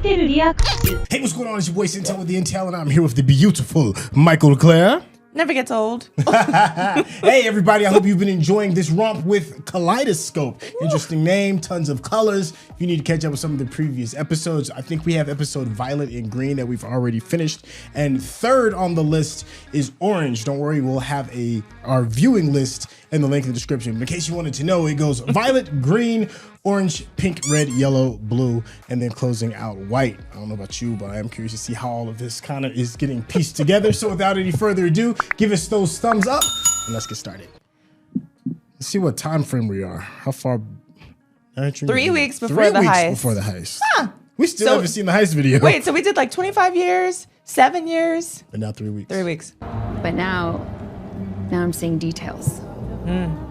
Hey, what's going on? It's your boy Syntell with the Intel, and I'm here with the beautiful Mikel-Claire. Never gets old. Hey, everybody. I hope you've been enjoying this romp with Kaleidoscope. Interesting name, tons of colors. If you need to catch up with some of the previous episodes, I think we have episode Violet and Green that we've already finished. And third on the list is Orange. Don't worry, we'll have our viewing list in the link in the description. In case you wanted to know, it goes Violet, Green, Orange, Pink, Red, Yellow, Blue, and then closing out White. I don't know about you, but I am curious to see how all of this kind of is getting pieced together. So without any further ado, give us those thumbs up and let's get started. Let's see what time frame we are. How far? 3 weeks before the heist. Before the heist. Huh. We still haven't seen the heist video. Wait, so we did like 25 years, 7 years? But now 3 weeks. 3 weeks. But now I'm seeing details.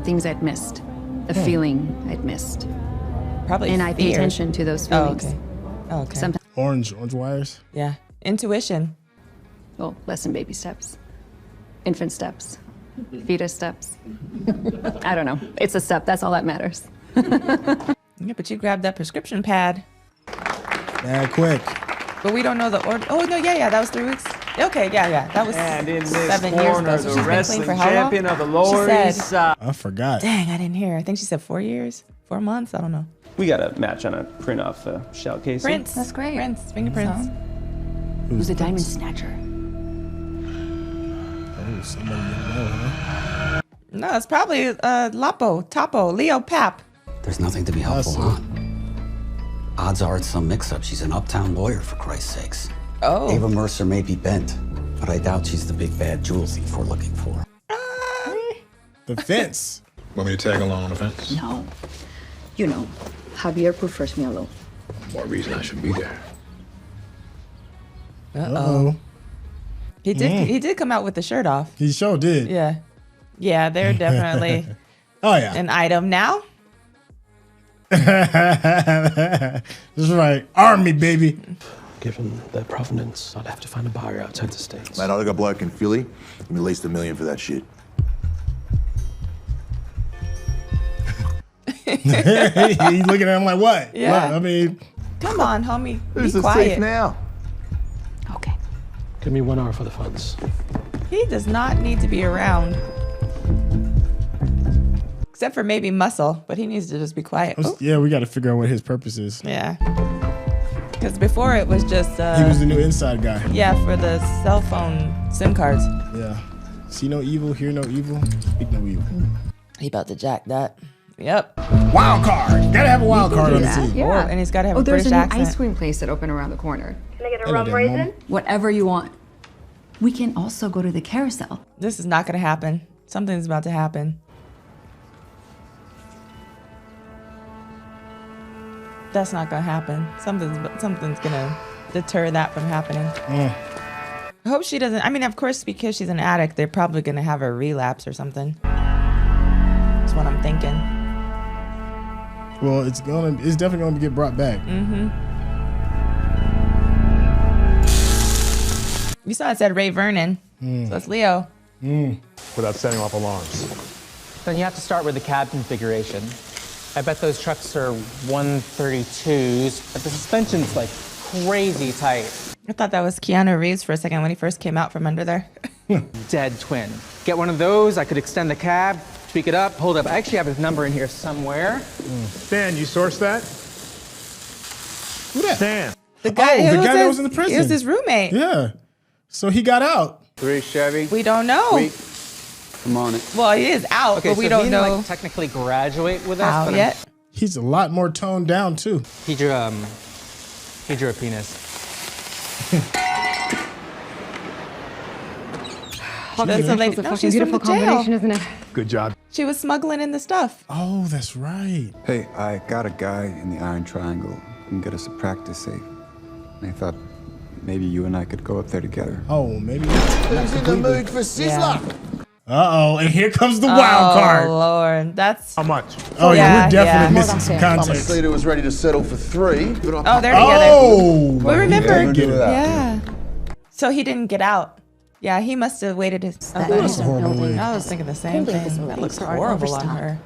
Things I'd missed. A feeling I'd missed. Probably And I pay attention to those feelings. Oh, okay. Sometimes, Orange wires. Yeah. Intuition. well, less than baby steps. Infant steps. Fetus steps. I don't know. It's a step. That's all that matters. Yeah, but you grabbed that prescription pad. Yeah, quick. But we don't know the order. Oh, no, yeah, that was 3 weeks. Okay, yeah. That was And in this 7 years ago. corner, So the she's been clean wrestling for how long? champion of the Lower She East said, Side. I forgot. dang, I didn't hear. I think she said 4 years, 4 months. I don't know. We got a match on a print off shell casing. Prince. That's great. Prince, fingerprints. Who's a diamond snatcher? Oh, somebody you know, huh? No, it's probably Topo, Leo Pap. There's nothing to be helpful Awesome. on. Odds are it's some mix-up. She's an uptown lawyer, for Christ's sakes. Oh. Ava Mercer may be bent, but I doubt she's the big bad jewel thief we're looking for. The fence. Want me to tag along on the fence? No. You know, Javier prefers me alone. More reason I should be there. Uh-oh. He did come out with the shirt off. He sure did. Yeah. Yeah, they're definitely Oh, yeah. an item now. That's right. Army, baby. Given their provenance, I'd have to find a buyer outside the States. Man, I got black in Philly. Give me at least $1 million for that shit. He's looking at him like, what? Yeah. What? I mean, Come on, homie. Who's Be the quiet. safe now? Okay. Give me 1 hour for the funds. He does not need to be around. Except for maybe muscle, but he needs to just be quiet. Oh, yeah, we got to figure out what his purpose is. yeah. Because before it was just, He was the new inside guy. yeah, for the cell phone SIM cards. Yeah. See no evil, hear no evil, speak no evil. He about to jack that. Yep. Wild card. Gotta have a wild card on the that, team. yeah. Oh, and he's got to have a there's British a new accent. ice cream place that opened around the corner. Can I get a Hello rum there, raisin? Mom. Whatever you want. We can also go to the carousel. This is not going to happen. Something's about to happen. That's not going to happen. Something's going to deter that from happening. I hope she doesn't. I mean, of course, because she's an addict, they're probably going to have a relapse or something. That's what I'm thinking. Well, it's definitely gonna get brought back. You saw it said Ray Vernon. So it's Leo. Without setting off alarms. Then you have to start with the cab configuration. I bet those trucks are 132s, but the suspension's like crazy tight. I thought that was Keanu Reeves for a second when he first came out from under there. Dead twin. Get one of those, I could extend the cab, tweak it up, hold up. I actually have his number in here somewhere. Dan, you sourced that? Who that? Dan. The guy, the who guy that his- was in the prison. He was his roommate. Yeah. So he got out. 3 Chevy. We don't know. I'm on it. Well, he is out, Okay, but we so don't he didn't, know like, technically graduate with us, how but yet. He's a lot more toned down too. he drew a penis. That's the lady. No, she's from the jail. isn't it? Good job. She was smuggling in the stuff. Oh, that's right. Hey, I got a guy in the Iron Triangle who can get us a practice safe. And I thought maybe you and I could go up there together. Oh, maybe. Who's in the mood for sizzler? Uh-oh, and here comes the wild Oh, card. Lord. That's... How much? Oh, yeah, Yeah, we're definitely yeah. missing some I'm a context. Cedar was ready to settle for 3. But Oh, they're together. Oh! We remember. Yeah, get it. Yeah. So he didn't get out. Yeah, he must have waited his... That's a horrible wig. I was thinking the same thing. That looks horrible on her.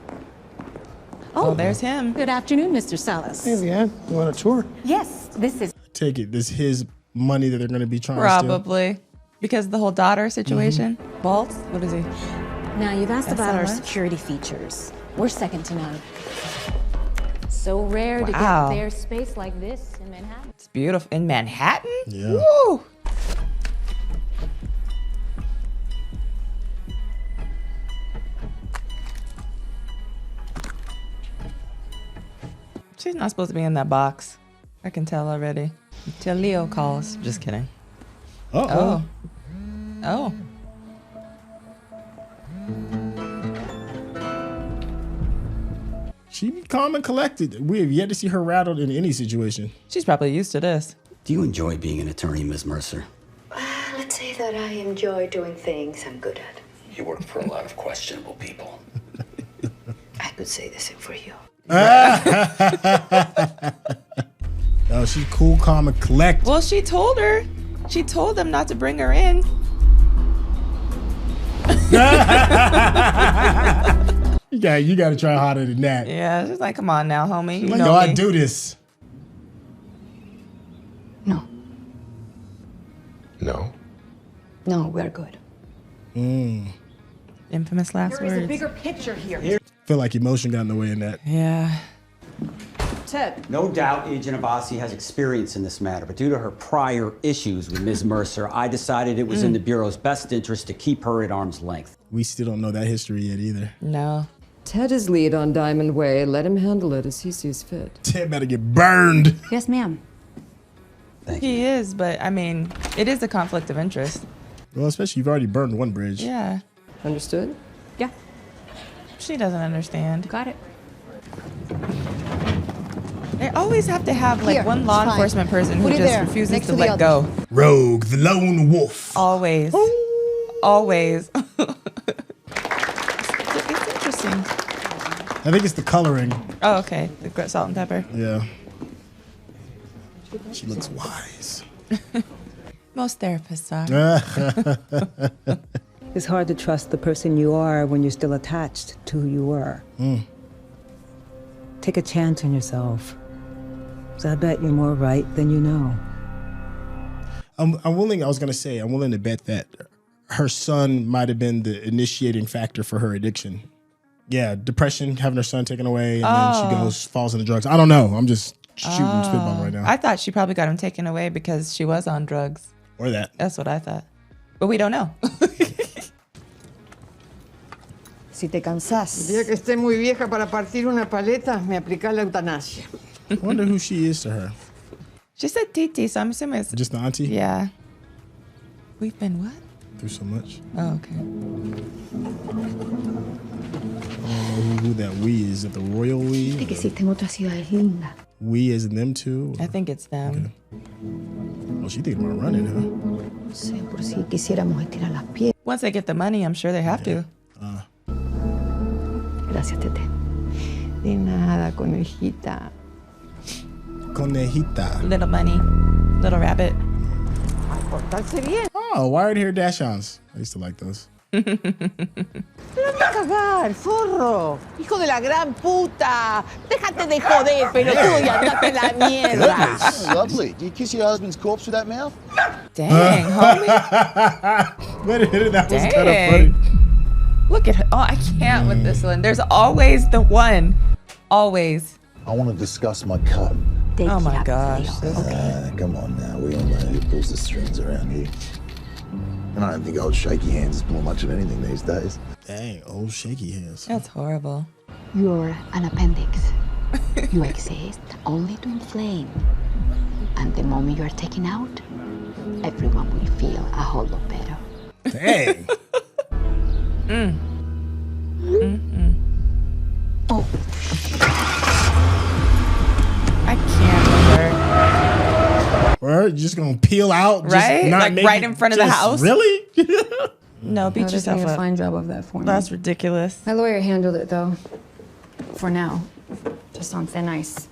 Oh, there's him. Good afternoon, Mr. Salas. Hey, Leanne, you want a tour? Yes, this is take it. This his money that they're going to be trying to steal. Probably. Because of the whole daughter situation. Vaults? What is he? Now, you've asked about our SLS? security features. We're second to none. So rare to Wow. get bare space like this in Manhattan. It's beautiful. In Manhattan? Yeah. Woo! She's not supposed to be in that box. I can tell already. Till Leo calls. Just kidding. Uh-oh. Oh. She be calm and collected. We have yet to see her rattled in any situation. She's probably used to this. Do you enjoy being an attorney, Ms. Mercer? Let's say that I enjoy doing things I'm good at. You work for a lot of questionable people. I could say the same for you. Oh, she's cool, calm, and collect. Well, she told her. She told them not to bring her in. You got to try harder than that. Yeah, she's like, come on now, homie. You Like, know yo, I me. do this. No. No. No, we're good. Infamous last There is a words. bigger picture here. Feel like emotion got in the way in that. Yeah. Ted. No doubt Agent Abbasi has experience in this matter, but due to her prior issues with Ms. Mercer, I decided it was in the Bureau's best interest to keep her at arm's length. We still don't know that history yet either. No. Ted is lead on Diamond Way. Let him handle it as he sees fit. Ted better get burned. Yes, ma'am. He is, but I mean, it is a conflict of interest. Well, especially you've already burned one bridge. Yeah. Understood? Yeah. She doesn't understand. Got it. They always have to have like Here, one law it's fine. enforcement person who Put it just there, refuses next to to the let others. go. Rogue, the lone wolf. Always. Always. It's interesting. I think it's the coloring. Oh, okay. The salt and pepper. Yeah. She looks wise. Most therapists are. It's hard to trust the person you are when you're still attached to who you were. Take a chance on yourself. 'Cause I bet you're more right than you know. I'm willing to bet that her son might have been the initiating factor for her addiction. Yeah, depression, having her son taken away, and then she falls into drugs. I don't know. I'm just shooting spitball right now. I thought she probably got him taken away because she was on drugs. Or that. That's what I thought. But we don't know. Si te cansás. El día que esté muy vieja para partir una paleta, me aplica la eutanasia. I wonder who she is to her. She said Titi, so I'm assuming it's... Just the auntie? Yeah. We've been what? Through so much. Oh, okay. I don't know who that we is. Is it the royal we? Que existen otras ciudades lindas. We as in them too? I think it's them. Well, she thinking about running, huh? No sé por si quisiéramos estirar las piernas. Once they get the money, I'm sure they have to. Gracias, Tete. De nada, conejita. Conejita. Little bunny. Little rabbit. Portarse bien. Oh, wired hair dash-ons. I used to like those. Pero anda a cagar, forro. Hijo de la gran puta. Déjate de joder, pelotudo, y andate a la mierda. Oh, lovely. Do you kiss your husband's corpse with that mouth? Dang, homie. That was kind of Dang. funny. Look at her. Oh, I can't with this one. There's always the one. Always. I want to discuss my cut. Oh my gosh. Come on now. We all know who pulls the strings around here. And I don't think old shaky hands is more much of anything these days. Dang, old shaky hands. That's horrible. You're an appendix. You exist only to inflame. And the moment you are taken out, everyone will feel a whole lot better. Dang. Oh. I can't with her. Or you just gonna peel out, just Right? not Like make right it- in front of the just- house? Really? No, beat Notice yourself made a up. fine job of that for me. That's ridiculous. My lawyer handled it though. For now. Just on thin ice.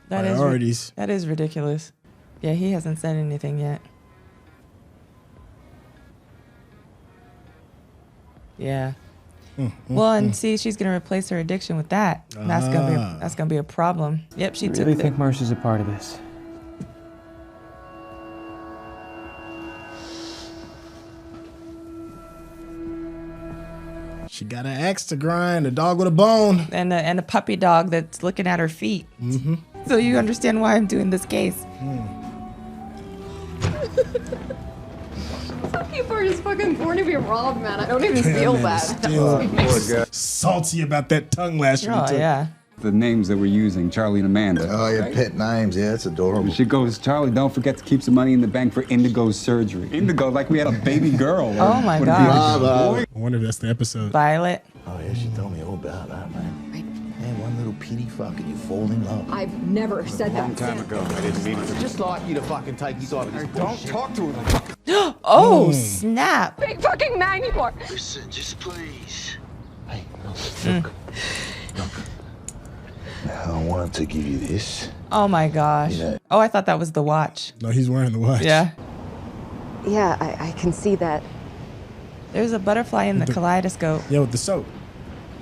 Priorities. That is ridiculous. Yeah, he hasn't said anything yet. Yeah. Well, and see, she's gonna replace her addiction with that. And that's gonna be a problem. Yep, she I took really it. think Mercer's a part of this. She got an axe to grind, a dog with a bone. And a puppy dog that's looking at her feet. Mm-hmm. So you understand why I'm doing this case. Some people are just fucking born to be robbed, man. I don't even feel bad. Still salty about that tongue lashing. Oh, yeah. The names that we're using, Charlie and Amanda. Oh, your pet names. Yeah, it's adorable. She goes, Charlie, don't forget to keep some money in the bank for Indigo's surgery. Indigo, like we had a baby girl. Oh, my God. I wonder if that's the episode. Violet. Oh, yeah, she told me all about that, man. Man, one little pity fuck and you fall in love. I've never said that. Long time ago, I didn't mean it. Just like you to fucking take his side of this. Don't talk to him. Oh, snap. Big fucking Magnipore. Listen, just please. Hey, Mm. look. I wanted to give you this. Oh, my gosh. Yeah. Oh, I thought that was the watch. No, he's wearing the watch. Yeah. Yeah, I can see that. There's a butterfly in the kaleidoscope. Yeah, with the soap.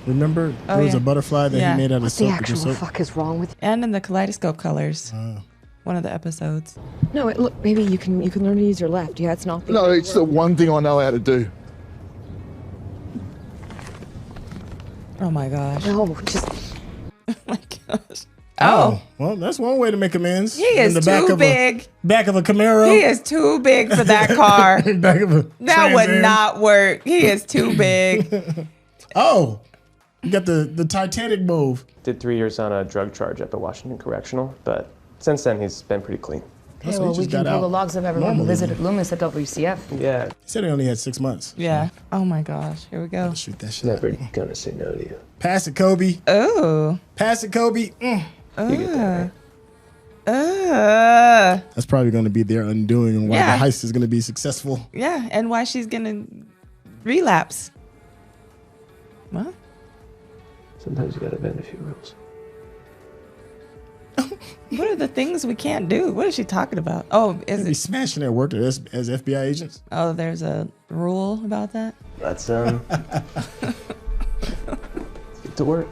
Remember, Oh, there was yeah. a butterfly that Yeah. he made out of What the soap. with actual soap. fuck is wrong with And in the kaleidoscope colors. One of the episodes. No, look, maybe you can learn to use your left. Yeah, it's not. No, it's the one thing I know how to do. Oh, my gosh. No, just... Oh, my gosh. Oh, well, that's one way to make amends. He is too big. Back of a Camaro. He is too big for that car. Back of a That Trans would Am. not work. He is too big. Oh, you got the Titanic move. Did 3 years on a drug charge up at Washington Correctional, but since then he's been pretty clean. Okay, well, we can pull the logs of everyone who visited Loomis at WCF. Yeah. He said he only had 6 months. Yeah. Oh my gosh. Here we go. Shoot that shit. Never gonna say no to you. Pass it, Kobe. Oh. Pass it, Kobe. You get that, right? That's probably going to be their undoing and why Yeah. the heist is going to be successful. Yeah. And why she's going to relapse. What? Sometimes you gotta bend a few rules. What are the things we can't do? What is she talking about? Oh, is Be it? smashing their work as FBI agents. Oh, there's a rule about that? Let's let's get to work.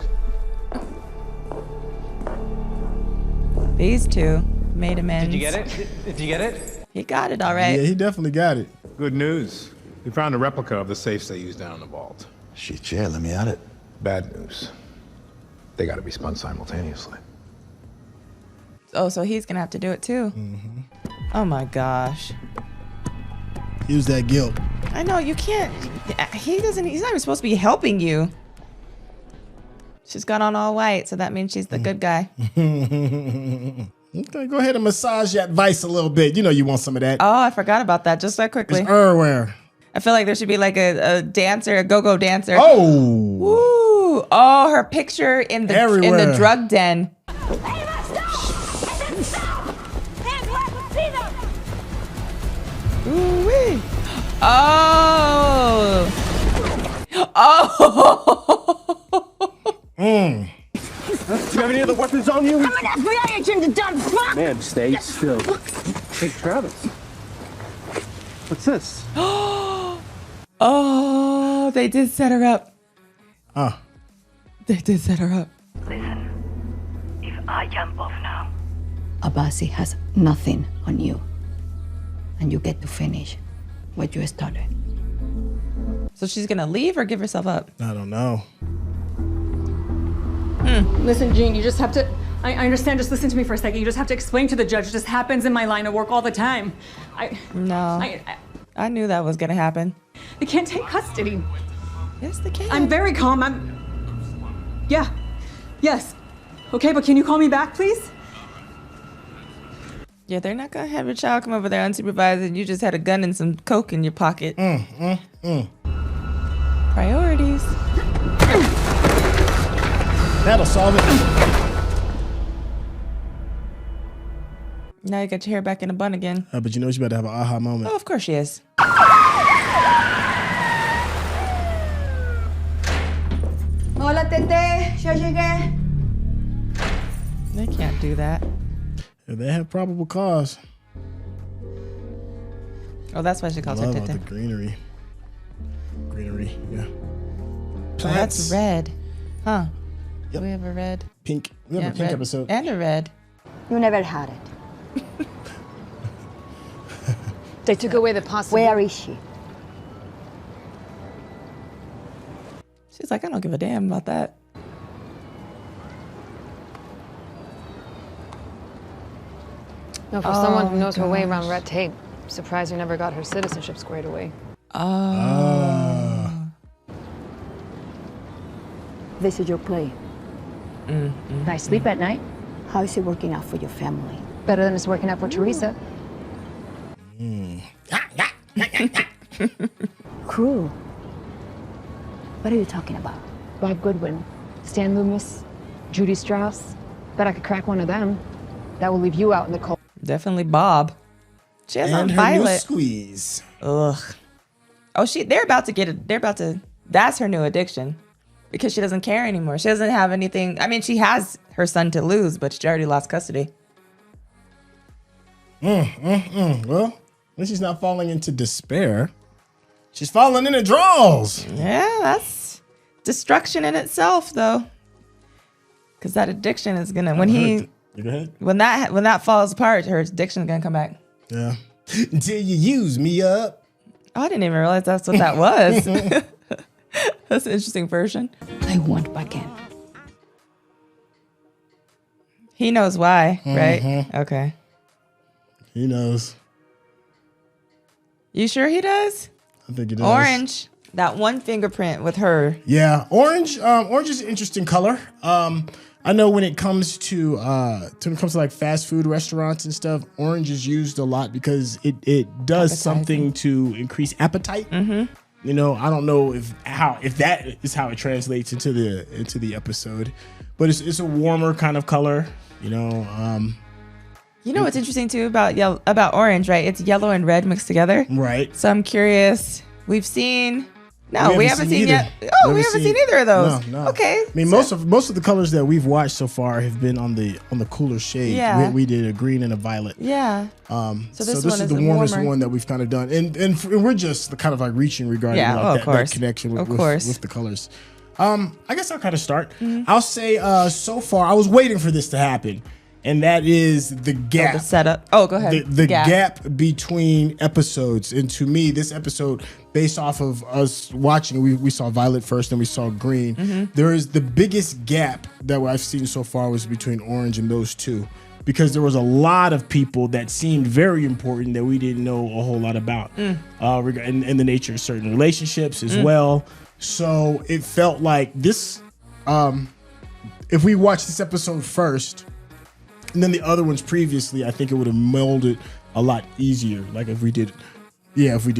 These two made amends. Did you get it? Did you get it? He got it all right. Yeah, he definitely got it. Good news. We found a replica of the safes they used down in the vault. Shit, yeah, let me at it. Bad news. They gotta be spun simultaneously. Oh, so he's going to have to do it too. Oh my gosh. Use that guilt. I know, you can't. He's not even supposed to be helping you. She's got on all white, so that means she's the good guy. Okay, go ahead and massage that vice a little bit. You know you want some of that. Oh, I forgot about that just that quickly. It's everywhere. I feel like there should be like a dancer, a go-go dancer. Oh. Woo. Oh, her picture in the drug den. Ooh-wee. Oh. Oh. Do you have any other weapons on you? I'm an FBI agent, you dumb fuck! Man, stay still. Hey, Travis. What's this? Oh, they did set her up. They did set her up. Listen, if I jump off now, Abasi has nothing on you. And you get to finish what you started. So she's gonna leave or give herself up? I don't know. Listen, Jean, you just have to... I understand, just listen to me for a second. You just have to explain to the judge. It just happens in my line of work all the time. I knew that was gonna happen. They can't take custody. Yes, they can. I'm very calm. Yeah. Yes. Okay, but can you call me back, please? Yeah, they're not gonna have your child come over there unsupervised and you just had a gun and some coke in your pocket. Priorities. That'll solve it. Now you got your hair back in a bun again. But you know she's about to have an aha moment. Oh, of course she is. Hola, Tete. Ya llegué. They can't do that. If they have probable cause. Oh, that's why she calls her Love all Tete. the greenery. Greenery, yeah. that's red. Huh. Yep. We have a red. Pink. We have a pink red. episode. And a red. You never had it. They took away the possibility. Where is she? She's like, I don't give a damn about that. No, for someone who knows her way around red tape, surprised we never got her citizenship squared away. This is your play. Can I sleep at night? How is it working out for your family? Better than it's working out for Teresa. Cruel. What are you talking about? Bob Goodwin, Stan Loomis, Judy Strauss. Bet I could crack one of them. That will leave you out in the cold. Definitely Bob. She has And on her new Violet. squeeze. Ugh. Oh, they're about to get it. They're about to. That's her new addiction, because she doesn't care anymore. She doesn't have anything. I mean, she has her son to lose, but she already lost custody. Well, at least she's not falling into despair. She's falling into draws. Yeah, that's destruction in itself, though. Because that addiction is gonna when that falls apart, her addiction's gonna come back. Yeah. Until you use me up. Oh, I didn't even realize that's what that was. That's an interesting version. I want back in. He knows why, right? Okay. He knows. You sure he does? I think he does. Orange. That one fingerprint with her. Yeah, orange. Orange is an interesting color. I know when it comes to like fast food restaurants and stuff, orange is used a lot because it does something to increase appetite. You know, I don't know if that is how it translates into the episode, but it's a warmer kind of color. You know. You know what's interesting too about orange, right? It's yellow and red mixed together. Right. So I'm curious. We've seen. No, we haven't seen either. yet. Oh, we haven't seen either of those. No. Okay. I mean, most of the colors that we've watched so far have been on the cooler shade. Yeah. We did a green and a violet. Yeah. So this is the warmest one that we've kind of done, and we're just kind of like reaching regarding that connection with the colors. I guess I'll kind of start. I'll say so far I was waiting for this to happen. And that is the gap. The setup. Oh, go ahead. The gap between episodes. And to me, this episode, based off of us watching, we saw Violet first, then we saw Green. There is the biggest gap that I've seen so far was between Orange and those two. Because there was a lot of people that seemed very important that we didn't know a whole lot about. In the nature of certain relationships as well. So it felt like this, if we watched this episode first, and then the other ones previously, I think it would have melded a lot easier. Like if we did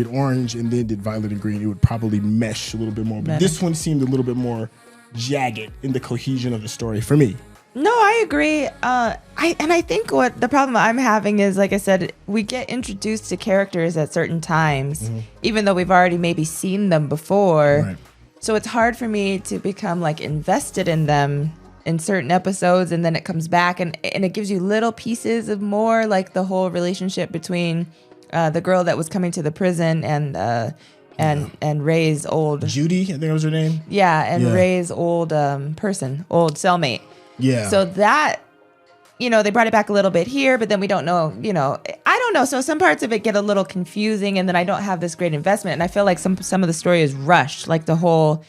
orange and then did violet and green, it would probably mesh a little bit more. But this one seemed a little bit more jagged in the cohesion of the story for me. No, I agree. I think what the problem I'm having is, like I said, we get introduced to characters at certain times, even though we've already maybe seen them before. Right. So it's hard for me to become like invested in them in certain episodes, and then it comes back and it gives you little pieces of more, like the whole relationship between the girl that was coming to the prison and Ray's old Judy, I think that was her name. Yeah, and Ray's old old cellmate. Yeah. So that, they brought it back a little bit here, but then we don't know, I don't know. So some parts of it get a little confusing, and then I don't have this great investment, and I feel like some of the story is rushed, like the whole,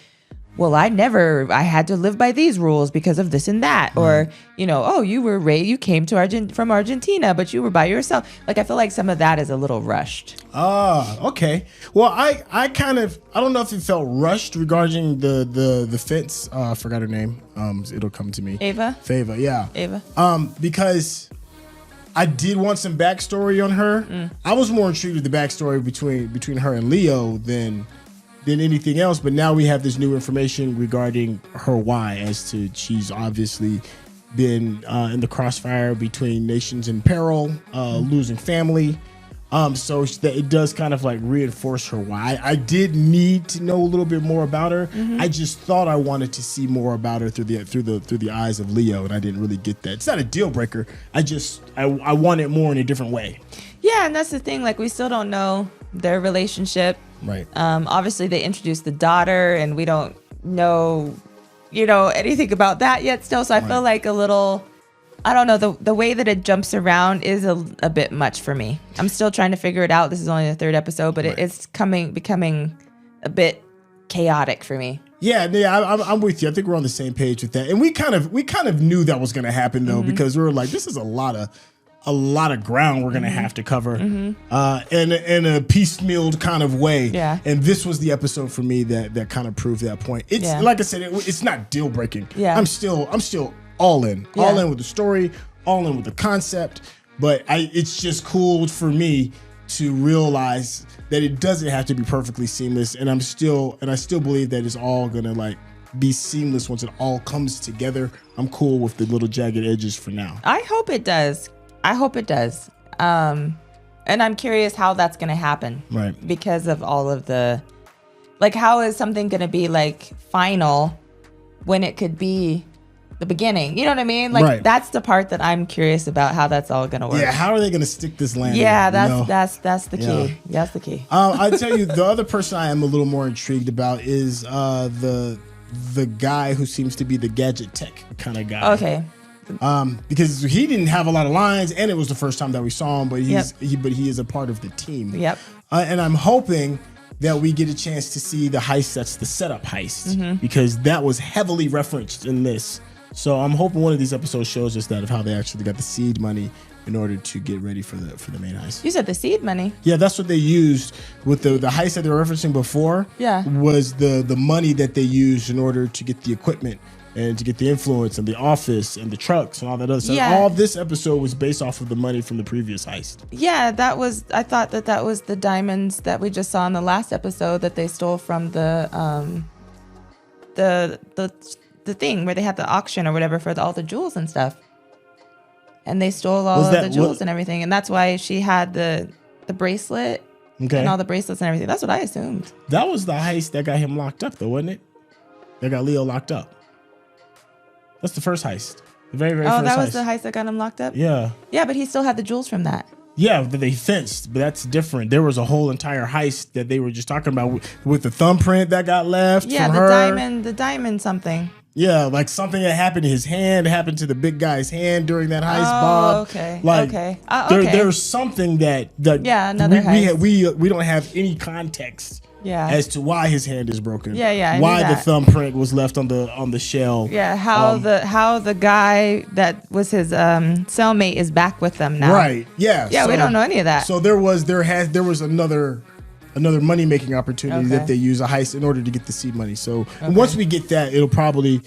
well, I had to live by these rules because of this and that. Or, you were Ray, you came to from Argentina, but you were by yourself. Like, I feel like some of that is a little rushed. Okay. Well, I don't know if it felt rushed regarding the fence. I forgot her name. It'll come to me. Fava, yeah. Ava. Because I did want some backstory on her. I was more intrigued with the backstory between her and Leo than anything else, but now we have this new information regarding her why, as to she's obviously been in the crossfire between nations in peril, losing family. So that it does kind of like reinforce her why. I did need to know a little bit more about her. I just thought I wanted to see more about her through the eyes of Leo, and I didn't really get that. It's not a deal breaker. I want it more in a different way. Yeah, and that's the thing. Like, we still don't know their relationship. Right. Obviously, they introduced the daughter, and we don't know, anything about that yet still. So I feel like a little, I don't know, the way that it jumps around is a bit much for me. I'm still trying to figure it out. This is only the 3rd episode, but it's becoming a bit chaotic for me. Yeah, I'm with you. I think we're on the same page with that. And we kind of knew that was going to happen though, because we were like, this is a lot of ground we're going to have to cover in a piecemealed kind of way. Yeah. And this was the episode for me that kind of proved that point. It's like I said, it's not deal breaking. Yeah. I'm still all in. Yeah. All in with the story, all in with the concept, but it's just cool for me to realize that it doesn't have to be perfectly seamless, and I still believe that it's all gonna like be seamless once it all comes together. I'm cool with the little jagged edges for now. I hope it does. And I'm curious how that's gonna happen. Right. Because of all of the, like, how is something gonna be like final when it could be the beginning? You know what I mean? Like that's the part that I'm curious about, how that's all gonna work. Yeah, how are they gonna stick this landing? Yeah, that's the key. Yeah. That's the key. I tell you, the other person I am a little more intrigued about is the guy who seems to be the gadget tech kind of guy. Okay. Because he didn't have a lot of lines, and it was the first time that we saw him, but he is a part of the team. Yep. And I'm hoping that we get a chance to see the heist that's the setup heist, because that was heavily referenced in this. So I'm hoping one of these episodes shows us that of how they actually got the seed money in order to get ready for the main heist. You said the seed money. Yeah, that's what they used with the heist that they were referencing before. Yeah. Was the money that they used in order to get the equipment and to get the influence and the office and the trucks and all that other stuff. Yeah. All of this episode was based off of the money from the previous heist. Yeah, I thought that was the diamonds that we just saw in the last episode that they stole from the thing where they had the auction or whatever for all the jewels and stuff. And they stole all of the jewels and everything. And that's why she had the bracelet and all the bracelets and everything. That's what I assumed. That was the heist that got him locked up though, wasn't it? That got Leo locked up. That's the first heist. The very first heist. Oh, that was the heist that got him locked up? Yeah. Yeah, but he still had the jewels from that. Yeah, that they fenced, but that's different. There was a whole entire heist that they were just talking about with the thumbprint that got left from her. The diamond something. Yeah, like something that happened to his hand happened to the big guy's hand during that heist, Bob. Okay. Like, okay. There's something that another heist. We don't have any context as to why his hand is broken. Yeah, why the thumbprint was left on the shell. Yeah, how the guy that was his cellmate is back with them now. Right. Yeah. Yeah, we don't know any of that. So there was another money making opportunity that they use a heist in order to get the seed money. So once we get that, it'll probably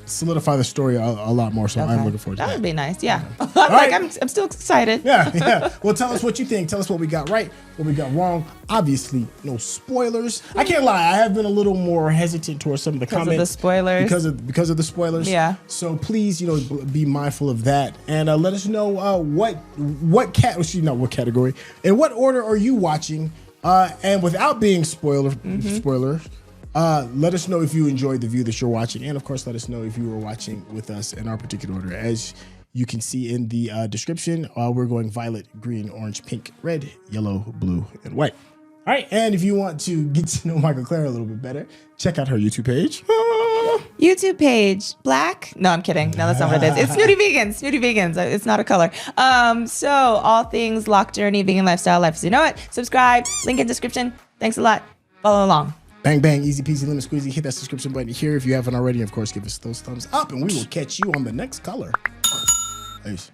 solidify the story a lot more. So I'm looking forward to that. That would be nice. Yeah. I'm still excited. Yeah. Well, tell us what you think. Tell us what we got right, what we got wrong. Obviously, no spoilers. I can't lie. I have been a little more hesitant towards some of the comments. Because of the spoilers. Because of the spoilers. Yeah. So please, be mindful of that, and let us know what category, in what order are you watching, and without being spoilers. Let us know if you enjoyed the view that you're watching, and of course, let us know if you were watching with us in our particular order. As you can see in the description, we're going violet, green, orange, pink, red, yellow, blue, and white. All right, and if you want to get to know Mikel-Claire a little bit better, check out her YouTube page. YouTube page, black? No, I'm kidding. No, that's not what it is. It's Snooty Vegan. Snooty Vegans. It's not a color. So all things Lock Journey, Vegan Lifestyle, Life as You Know It. Subscribe. Link in description. Thanks a lot. Follow along. Bang, bang, easy peasy, lemon squeezy. Hit that subscription button here if you haven't already. Of course, give us those thumbs up, and we will catch you on the next color. Peace.